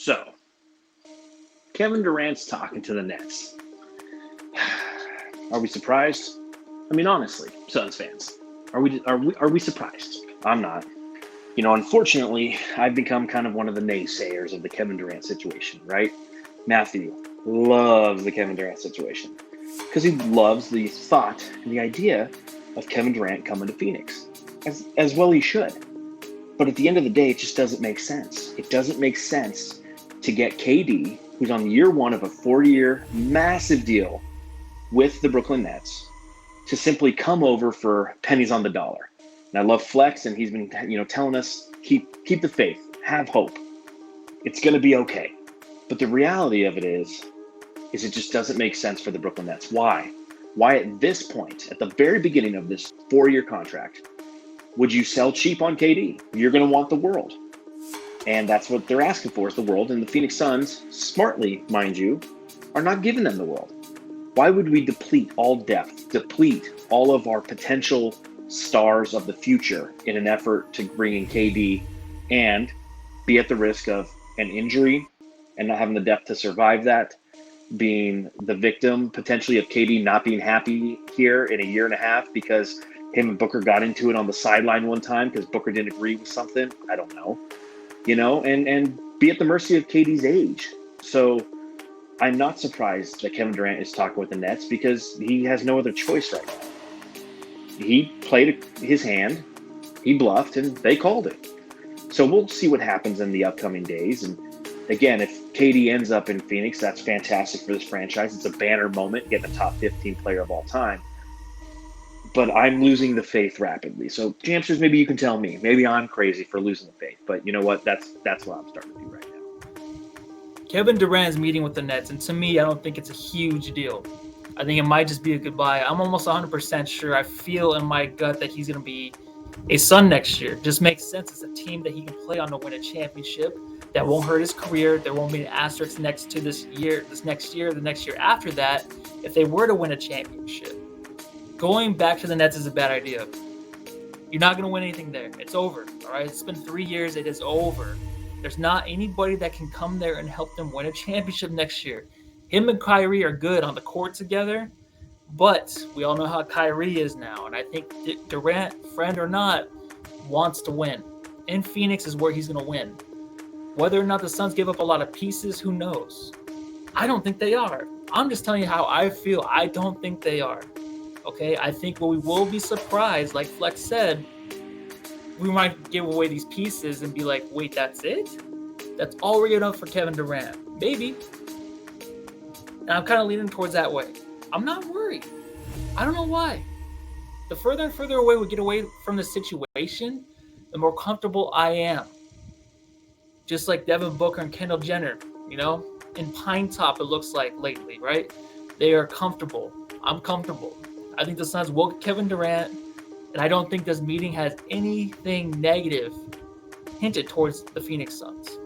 So, Kevin Durant's talking to the Nets. Are we surprised? I mean, honestly, Suns fans, are we surprised? I'm not. Unfortunately, I've become kind of one of the naysayers of the Kevin Durant situation, right? Matthew loves the Kevin Durant situation because he loves the thought and the idea of Kevin Durant coming to Phoenix, as well he should. But at the end of the day, it just doesn't make sense. It doesn't make sense to get KD, who's on year one of a 4-year massive deal with the Brooklyn Nets, to simply come over for pennies on the dollar. And I love Flex, and he's been, telling us keep the faith, have hope. It's going to be okay. But the reality of it is it just doesn't make sense for the Brooklyn Nets. Why? Why at this point, at the very beginning of this 4-year contract, would you sell cheap on KD? You're going to want the world. And that's what they're asking for, is the world. And the Phoenix Suns, smartly, mind you, are not giving them the world. Why would we deplete all depth, deplete all of our potential stars of the future in an effort to bring in KD and be at the risk of an injury and not having the depth to survive that, being the victim potentially of KD not being happy here in a year and a half because him and Booker got into it on the sideline one time because Booker didn't agree with something? I don't know. And be at the mercy of KD's age. So I'm not surprised that Kevin Durant is talking with the Nets because he has no other choice right now. He played his hand, he bluffed, and they called it. So we'll see what happens in the upcoming days. And again, if KD ends up in Phoenix, that's fantastic for this franchise. It's a banner moment, getting a top 15 player of all time. But I'm losing the faith rapidly. So, Jamsters, maybe you can tell me. Maybe I'm crazy for losing the faith. But you know what? That's what I'm starting to do right now. Kevin Durant is meeting with the Nets. And to me, I don't think it's a huge deal. I think it might just be a goodbye. I'm almost 100% sure. I feel in my gut that he's going to be a Sun next year. Just makes sense. It's a team that he can play on to win a championship. That won't hurt his career. There won't be an asterisk next to this next year, the next year after that, if they were to win a championship. Going back to the Nets is a bad idea. You're not going to win anything there. It's over. All right. It's been 3 years. It is over. There's not anybody that can come there and help them win a championship next year. Him and Kyrie are good on the court together, but we all know how Kyrie is now. And I think Durant, friend or not, wants to win. And Phoenix is where he's going to win. Whether or not the Suns give up a lot of pieces, who knows? I don't think they are. I'm just telling you how I feel. I don't think they are. Okay, I think we will be surprised, like Flex said, we might give away these pieces and be like, wait, that's it? That's all we're giving up for Kevin Durant? Maybe. And I'm kind of leaning towards that way. I'm not worried. I don't know why. The further and further away we get away from the situation, the more comfortable I am. Just like Devin Booker and Kendall Jenner, in Pine Top it looks like lately, right? They are comfortable. I'm comfortable. I think the Suns will get Kevin Durant, and I don't think this meeting has anything negative hinted towards the Phoenix Suns.